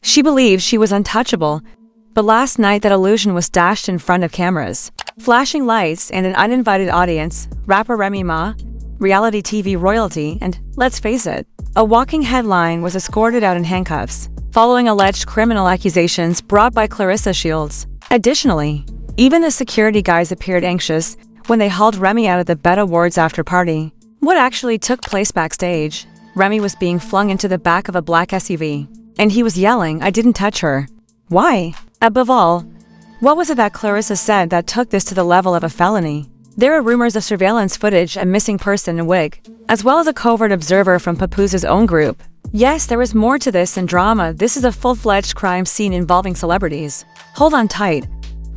She believed she was untouchable, but last night that illusion was dashed in front of cameras. Flashing lights and an uninvited audience, rapper Remy Ma, reality TV royalty, and, let's face it, a walking headline was escorted out in handcuffs, following alleged criminal accusations brought by Claressa Shields. Additionally, even the security guys appeared anxious when they hauled Remy out of the BET Awards after party. What actually took place backstage? Remy was being flung into the back of a black SUV, and he was yelling, "I didn't touch her." Why? Above all, what was it that Claressa said that took this to the level of a felony? There are rumors of surveillance footage, a missing person in wig, as well as a covert observer from Papoose' own group. Yes, there is more to this than drama. This is a full-fledged crime scene involving celebrities. Hold on tight,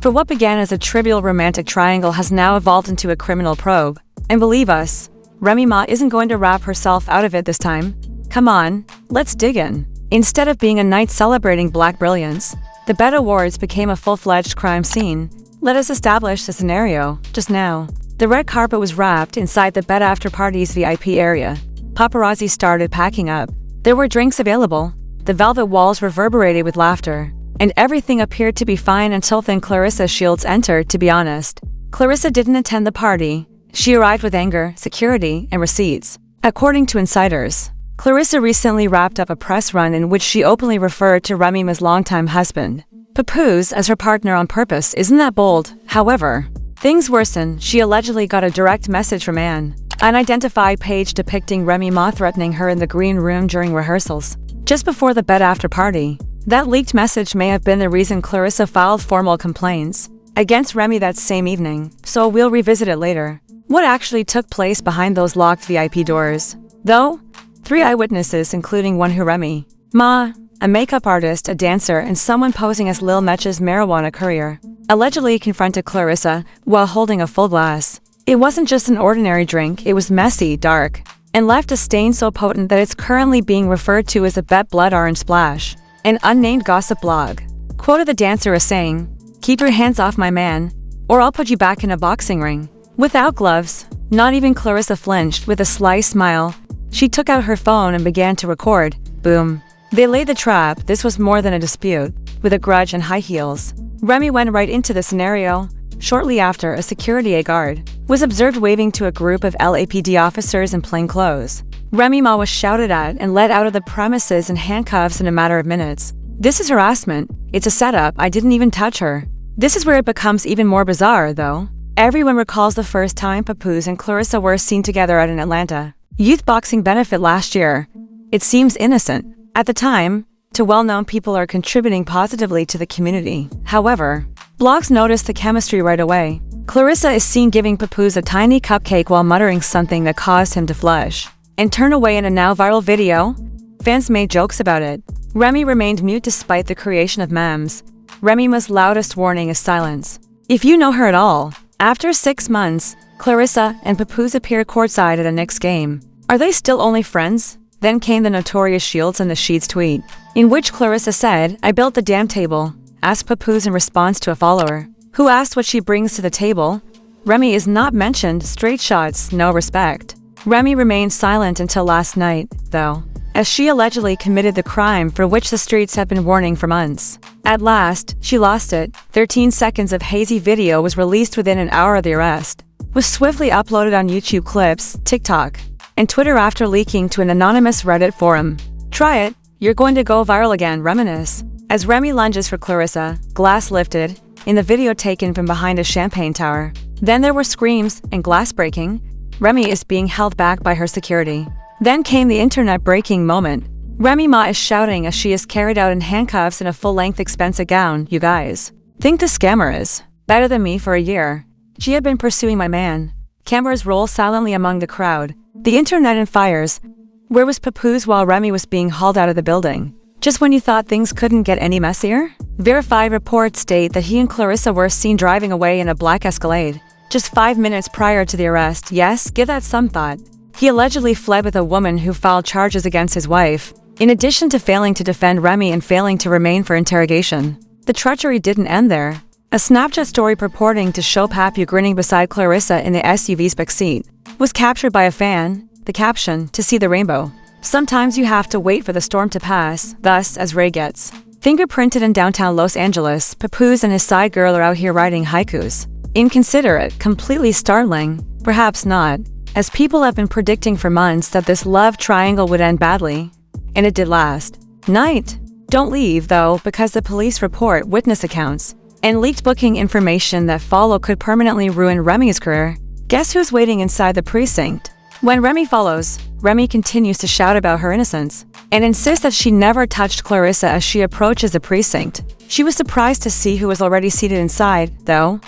for what began as a trivial romantic triangle has now evolved into a criminal probe. And believe us, Remy Ma isn't going to rap herself out of it this time. Come on, let's dig in. Instead of being a night celebrating black brilliance, the BET Awards became a full-fledged crime scene. Let us establish the scenario. Just now, the red carpet was wrapped inside the BET After Party's VIP area. Paparazzi started packing up. There were drinks available. The velvet walls reverberated with laughter. And everything appeared to be fine until then Claressa Shields entered, to be honest. Claressa didn't attend the party. She arrived with anger, security, and receipts. According to insiders, Claressa recently wrapped up a press run in which she openly referred to Remy Ma's longtime husband, Papoose, as her partner on purpose. Isn't that bold? However, things worsened. She allegedly got a direct message from an unidentified page depicting Remy Ma threatening her in the green room during rehearsals, just before the BET After Party. That leaked message may have been the reason Claressa filed formal complaints against Remy that same evening, so we'll revisit it later. What actually took place behind those locked VIP doors? Though, 3 eyewitnesses, including one who Remy Ma, a makeup artist, a dancer, and someone posing as Lil Metch's marijuana courier, allegedly confronted Claressa while holding a full glass. It wasn't just an ordinary drink, it was messy, dark, and left a stain so potent that it's currently being referred to as a BET Blood Orange Splash. An unnamed gossip blog quoted the dancer as saying, "Keep your hands off my man, or I'll put you back in a boxing ring." Without gloves, not even Claressa flinched. With a sly smile, she took out her phone and began to record. Boom. They laid the trap. This was more than a dispute. With a grudge and high heels, Remy went right into the scenario. Shortly after, a security guard was observed waving to a group of LAPD officers in plain clothes. Remy Ma was shouted at and led out of the premises in handcuffs in a matter of minutes. This is harassment. It's a setup. I didn't even touch her. This is where it becomes even more bizarre, though. Everyone recalls the first time Papoose and Claressa were seen together at an Atlanta youth boxing benefit last year. It seems innocent. At the time, to well-known people are contributing positively to the community. However, blogs noticed the chemistry right away. Claressa is seen giving Papoose a tiny cupcake while muttering something that caused him to flush and turn away in a now viral video. Fans made jokes about it. Remy remained mute despite the creation of memes. Remy Ma's loudest warning is silence. If you know her at all. After 6 months, Claressa and Papoose appeared courtside at a Knicks game. Are they still only friends? Then came the notorious Shields and the Sheets tweet, in which Claressa said, "I built the damn table," asked Papoose in response to a follower, who asked what she brings to the table. Remy is not mentioned. Straight shots, no respect. Remy remained silent until last night, though, as she allegedly committed the crime for which the streets have been warning for months. At last, she lost it. 13 seconds of hazy video was released within an hour of the arrest, was swiftly uploaded on YouTube Clips, TikTok, and Twitter after leaking to an anonymous Reddit forum. Try it, you're going to go viral again. Reminisce. As Remy lunges for Claressa, glass lifted, in the video taken from behind a champagne tower. Then there were screams and glass breaking. Remy is being held back by her security. Then came the internet-breaking moment. Remy Ma is shouting as she is carried out in handcuffs in a full-length expensive gown. "You guys think the scammer is better than me for a year. She had been pursuing my man." Cameras roll silently among the crowd. The internet in fires. Where was Papoose while Remy was being hauled out of the building? Just when you thought things couldn't get any messier? Verified reports state that he and Claressa were seen driving away in a black Escalade just 5 minutes prior to the arrest. Yes, give that some thought. He allegedly fled with a woman who filed charges against his wife, in addition to failing to defend Remy and failing to remain for interrogation. The treachery didn't end there. A Snapchat story purporting to show Papu grinning beside Claressa in the SUV's backseat was captured by a fan. The caption, "To see the rainbow. Sometimes you have to wait for the storm to pass," thus, as Ray gets. Fingerprinted in downtown Los Angeles, Papoose and his side girl are out here writing haikus. Inconsiderate, completely startling, perhaps not, as people have been predicting for months that this love triangle would end badly. And it did last night. Don't leave, though, because the police report witness accounts and leaked booking information that follow could permanently ruin Remy's career. Guess who's waiting inside the precinct? When Remy follows, Remy continues to shout about her innocence and insists that she never touched Claressa as she approaches the precinct. She was surprised to see who was already seated inside, though.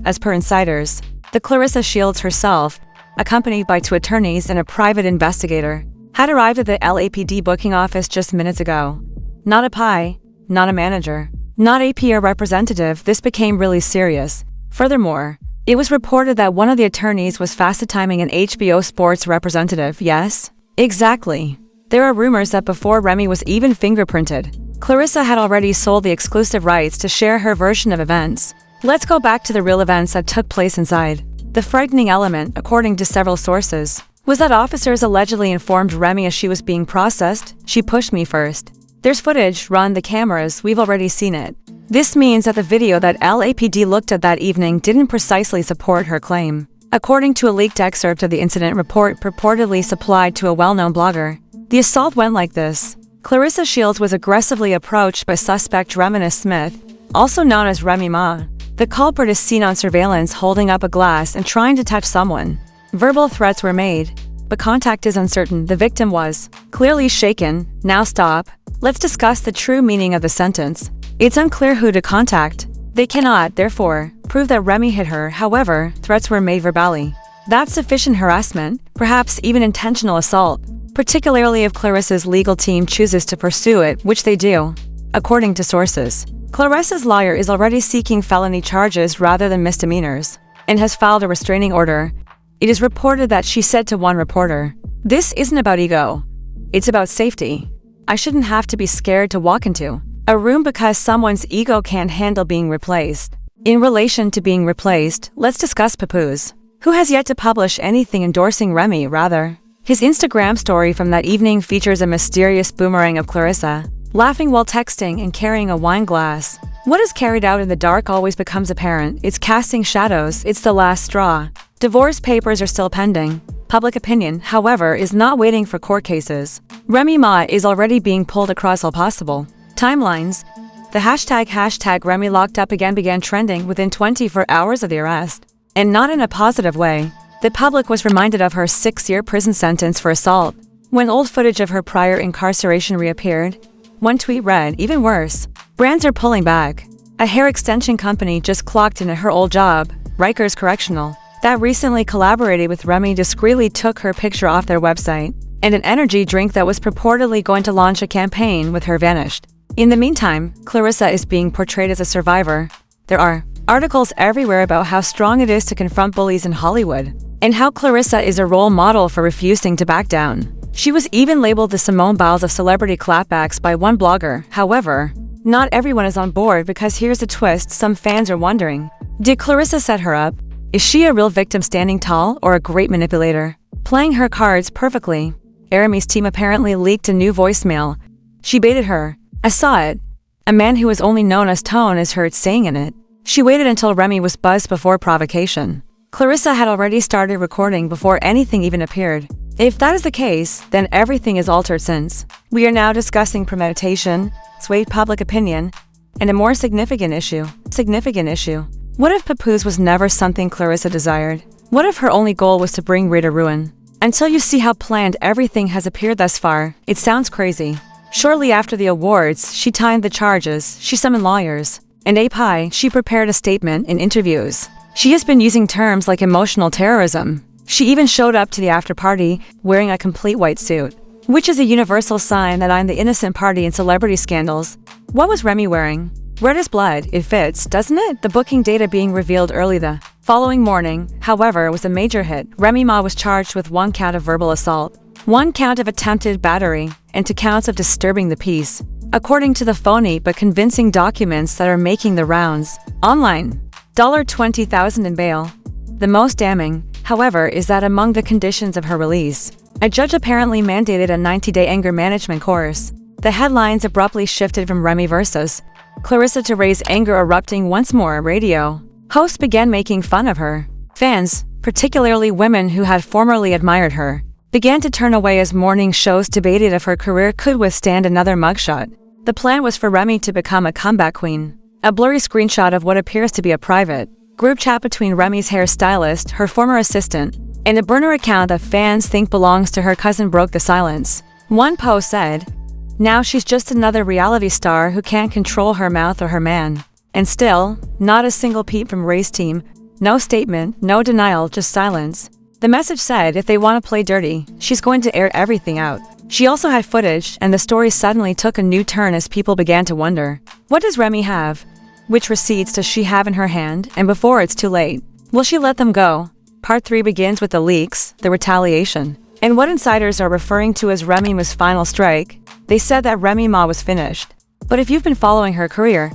As per insiders, the Claressa Shields herself, accompanied by 2 attorneys and a private investigator, had arrived at the LAPD booking office just minutes ago. Not a PI, not a manager, not a PR representative. This became really serious. Furthermore, it was reported that one of the attorneys was fast-timing an HBO Sports representative. Yes, exactly. There are rumors that before Remy was even fingerprinted, Claressa had already sold the exclusive rights to share her version of events. Let's go back to the real events that took place inside. The frightening element, according to several sources, was that officers allegedly informed Remy as she was being processed, "She pushed me first. There's footage, run the cameras, we've already seen it." This means that the video that LAPD looked at that evening didn't precisely support her claim. According to a leaked excerpt of the incident report purportedly supplied to a well-known blogger, the assault went like this. Claressa Shields was aggressively approached by suspect Remy Smith, also known as Remy Ma. The culprit is seen on surveillance holding up a glass and trying to touch someone. Verbal threats were made, but contact is uncertain. The victim was clearly shaken. Now stop. Let's discuss the true meaning of the sentence. It's unclear who to contact. They cannot, therefore, prove that Remy hit her. However, threats were made verbally. That's sufficient harassment, perhaps even intentional assault, particularly if Claressa's legal team chooses to pursue it, which they do. According to sources, Claressa's lawyer is already seeking felony charges rather than misdemeanors, and has filed a restraining order. It is reported that she said to one reporter, "This isn't about ego. It's about safety. I shouldn't have to be scared to walk into a room because someone's ego can't handle being replaced." In relation to being replaced, let's discuss Papoose, who has yet to publish anything endorsing Remy. Rather, his Instagram story from that evening features a mysterious boomerang of Claressa, laughing while texting and carrying a wine glass. What is carried out in the dark always becomes apparent. It's casting shadows. It's the last straw. Divorce papers are still pending. Public opinion, however, is not waiting for court cases. Remy Ma is already being pulled across all possible timelines. The hashtag Remy locked up again began trending within 24 hours of the arrest, and not in a positive way. The public was reminded of her 6-year prison sentence for assault when old footage of her prior incarceration reappeared. One tweet read, "Even worse, brands are pulling back." A hair extension company just clocked in at her old job, Rikers Correctional, that recently collaborated with Remy discreetly took her picture off their website, and an energy drink that was purportedly going to launch a campaign with her vanished. In the meantime, Claressa is being portrayed as a survivor. There are articles everywhere about how strong it is to confront bullies in Hollywood, and how Claressa is a role model for refusing to back down. She was even labeled the Simone Biles of celebrity clapbacks by one blogger. However, not everyone is on board because here's the twist. Some fans are wondering, did Claressa set her up? Is she a real victim standing tall or a great manipulator, playing her cards perfectly? Remy's team apparently leaked a new voicemail. She baited her. "I saw it." A man who is only known as Tone is heard saying in it. She waited until Remy was buzzed before provocation. Claressa had already started recording before anything even appeared. If that is the case, then everything is altered since. We are now discussing premeditation, swayed public opinion, and a more significant issue. What if Papoose was never something Claressa desired? What if her only goal was to bring Ray to ruin? Until you see how planned everything has appeared thus far, it sounds crazy. Shortly after the awards, she timed the charges, she summoned lawyers, and she prepared a statement in interviews. She has been using terms like emotional terrorism. She even showed up to the after-party wearing a complete white suit, which is a universal sign that I'm the innocent party in celebrity scandals. What was Remy wearing? Red as blood. It fits, doesn't it? The booking data being revealed early the following morning, however, was a major hit. Remy Ma was charged with 1 count of verbal assault, 1 count of attempted battery, and 2 counts of disturbing the peace, according to the phony but convincing documents that are making the rounds online. $20,000 in bail. The most damning, however, is that among the conditions of her release, a judge apparently mandated a 90-day anger management course. the headlines abruptly shifted from Remy versus Claressa to raise anger erupting once more. Radio hosts began making fun of her. Fans, particularly women who had formerly admired her, began to turn away as morning shows debated if her career could withstand another mugshot. The plan was for Remy to become a comeback queen. A blurry screenshot of what appears to be a private group chat between Remy's hairstylist, her former assistant, and a burner account that fans think belongs to her cousin broke the silence. One post said, "Now she's just another reality star who can't control her mouth or her man." And still, not a single peep from Ray's team, no statement, no denial, just silence. The message said if they want to play dirty, she's going to air everything out. She also had footage, and the story suddenly took a new turn as people began to wonder, what does Remy have? Which receipts does she have in her hand, and before it's too late, will she let them go? Part 3 begins with the leaks, the retaliation, and what insiders are referring to as Remy Ma's final strike. They said that Remy Ma was finished. But if you've been following her career,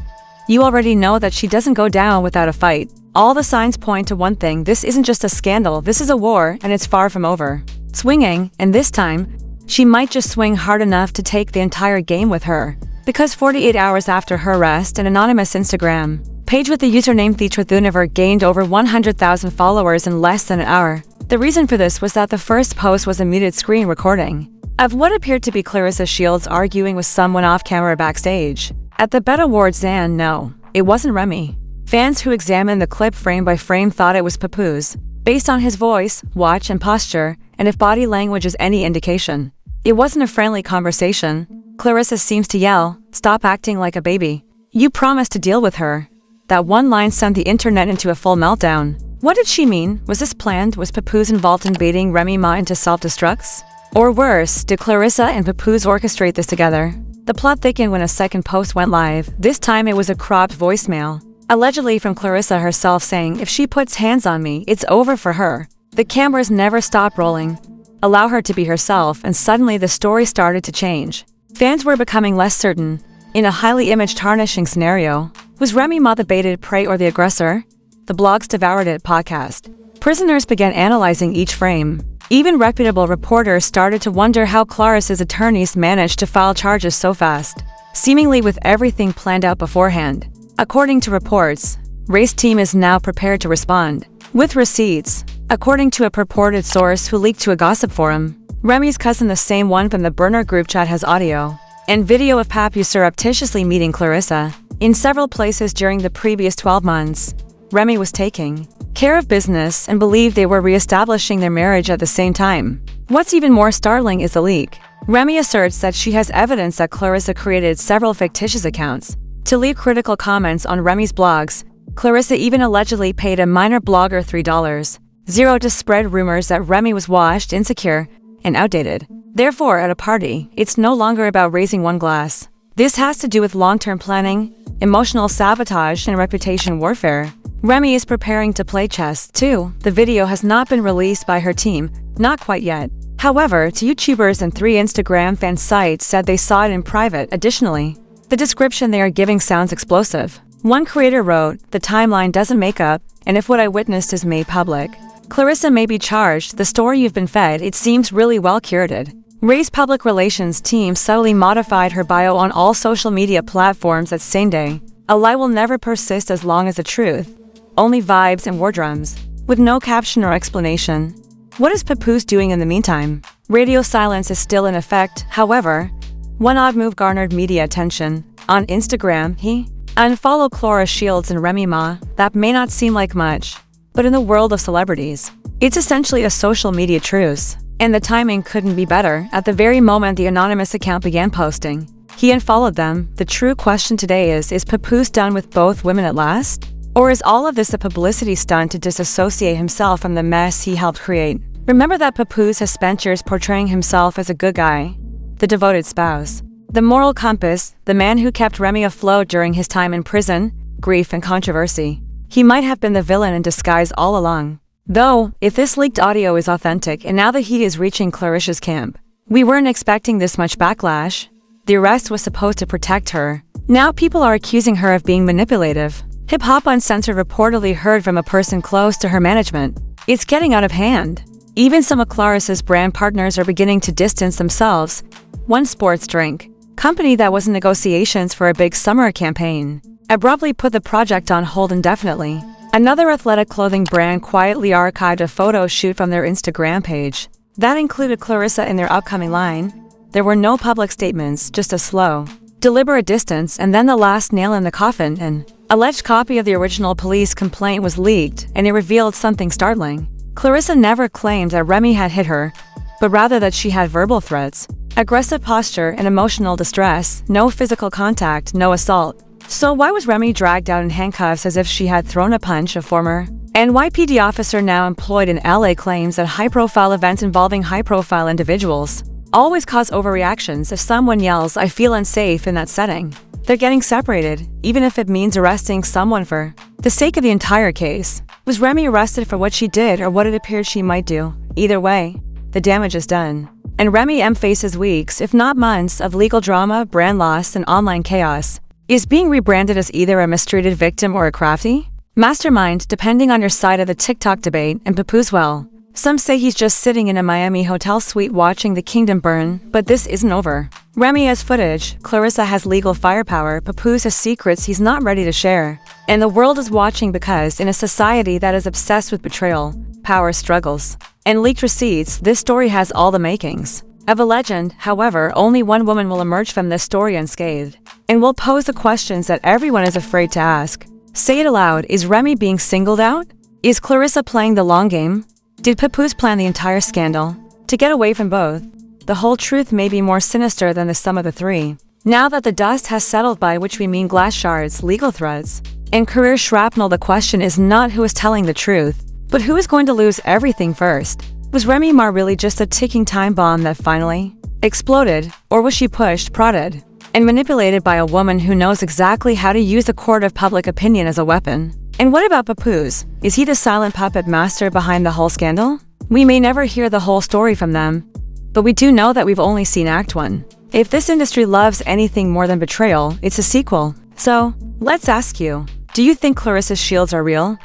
you already know that she doesn't go down without a fight. All the signs point to one thing: this isn't just a scandal, this is a war, and it's far from over. Swinging, and this time, she might just swing hard enough to take the entire game with her. Because 48 hours after her arrest, an anonymous Instagram page with the username TheTruthUniverse gained over 100,000 followers in less than an hour. The reason for this was that the first post was a muted screen recording of what appeared to be Claressa Shields arguing with someone off-camera backstage. At the BET Awards, and no, it wasn't Remy. Fans who examined the clip frame by frame thought it was Papoose, based on his voice, watch, and posture, and if body language is any indication. It wasn't a friendly conversation. Claressa seems to yell, "Stop acting like a baby. You promised to deal with her." That one line sent the internet into a full meltdown. What did she mean? Was this planned? Was Papoose involved in baiting Remy Ma into self-destructs? Or worse, did Claressa and Papoose orchestrate this together? The plot thickened when a second post went live. This time it was a cropped voicemail, allegedly from Claressa herself, saying, "If she puts hands on me, it's over for her." The cameras never stopped rolling. Allow her to be herself, and suddenly the story started to change. Fans were becoming less certain. In a highly image-tarnishing scenario, was Remy Ma the baited prey or the aggressor? The blogs devoured it. Podcast prisoners began analyzing each frame. Even reputable reporters started to wonder how Claressa's attorneys managed to file charges so fast, seemingly with everything planned out beforehand. According to reports, Ray's team is now prepared to respond with receipts. According to a purported source who leaked to a gossip forum, Remy's cousin, the same one from the burner group chat, has audio and video of Papoose surreptitiously meeting Claressa in several places during the previous 12 months. Remy was taking care of business and believed they were re-establishing their marriage at the same time. What's even more startling is the leak. Remy asserts that she has evidence that Claressa created several fictitious accounts to leave critical comments on Remy's blogs. Claressa even allegedly paid a minor blogger $3.00 to spread rumors that Remy was washed, insecure, and outdated. Therefore, at a party, it's no longer about raising one glass. This has to do with long-term planning, emotional sabotage, and reputation warfare. Remy is preparing to play chess, too. The video has not been released by her team, not quite yet. However, two YouTubers and 3 Instagram fan sites said they saw it in private. Additionally, the description they are giving sounds explosive. One creator wrote, "The timeline doesn't make up, and if what I witnessed is made public, Claressa may be charged. The story you've been fed, it seems really well curated." Ray's public relations team subtly modified her bio on all social media platforms that same day. A lie will never persist as long as the truth. Only vibes and war drums, with no caption or explanation. What is Papoose doing in the meantime? Radio silence is still in effect. However, one odd move garnered media attention. On Instagram, he unfollowed Claressa Shields and Remy Ma. That may not seem like much, but in the world of celebrities, it's essentially a social media truce. And the timing couldn't be better. At the very moment the anonymous account began posting, he unfollowed them. The true question today is Papoose done with both women at last? Or is all of this a publicity stunt to disassociate himself from the mess he helped create? Remember that Papoose has spent years portraying himself as a good guy, the devoted spouse, the moral compass, the man who kept Remy afloat during his time in prison, grief, and controversy. He might have been the villain in disguise all along. Though, if this leaked audio is authentic and now the heat is reaching Claressa's camp, we weren't expecting this much backlash. The arrest was supposed to protect her. Now people are accusing her of being manipulative. Hip-Hop Uncensored reportedly heard from a person close to her management. It's getting out of hand. Even some of Claressa's brand partners are beginning to distance themselves. One sports drink company that was in negotiations for a big summer campaign, abruptly put the project on hold indefinitely. Another athletic clothing brand quietly archived a photo shoot from their Instagram page. That included Claressa in their upcoming line. There were no public statements, just a slow, deliberate distance, and then the last nail in the coffin. An alleged copy of the original police complaint was leaked, and it revealed something startling. Claressa never claimed that Remy had hit her, but rather that she had verbal threats, aggressive posture, and emotional distress. No physical contact, no assault. So why was Remy dragged out in handcuffs as if she had thrown a punch? A former NYPD officer now employed in LA claims that high-profile events involving high-profile individuals always cause overreactions. If someone yells, "I feel unsafe," in that setting, they're getting separated, even if it means arresting someone for the sake of the entire case. Was Remy arrested for what she did or what it appeared she might do? Either way, the damage is done. And Remy Ma faces weeks, if not months, of legal drama, brand loss, and online chaos. Is being rebranded as either a mistreated victim or a crafty mastermind, depending on your side of the TikTok debate. And Papoose, well, some say he's just sitting in a Miami hotel suite watching the kingdom burn, but this isn't over. Remy has footage, Claressa has legal firepower, Papoose has secrets he's not ready to share. And the world is watching because, in a society that is obsessed with betrayal, power struggles, and leaked receipts, this story has all the makings of a legend. However, only one woman will emerge from this story unscathed, and will pose the questions that everyone is afraid to ask. Say it aloud: is Remy being singled out? Is Claressa playing the long game? Did Papoose plan the entire scandal to get away from both? The whole truth may be more sinister than the sum of the three. Now that the dust has settled, by which we mean glass shards, legal threads, and career shrapnel, the question is not who is telling the truth, but who is going to lose everything first. Was Remy Ma really just a ticking time bomb that finally exploded, or was she pushed, prodded, and manipulated by a woman who knows exactly how to use the court of public opinion as a weapon? And what about Papoose? Is he the silent puppet master behind the whole scandal? We may never hear the whole story from them, but we do know that we've only seen Act 1. If this industry loves anything more than betrayal, it's a sequel. So, let's ask you, do you think Claressa's shields are real?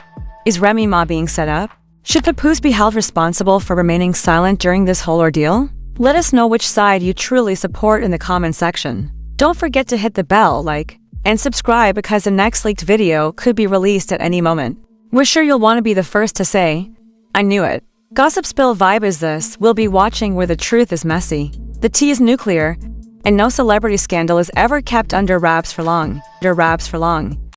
Is Remy Ma being set up? Should Papoose be held responsible for remaining silent during this whole ordeal? Let us know which side you truly support in the comment section. Don't forget to hit the bell, like, and subscribe, because the next leaked video could be released at any moment. We're sure you'll want to be the first to say, "I knew it." Gossip spill vibe is this. We'll be watching where the truth is messy, the tea is nuclear, and no celebrity scandal is ever kept under wraps for long.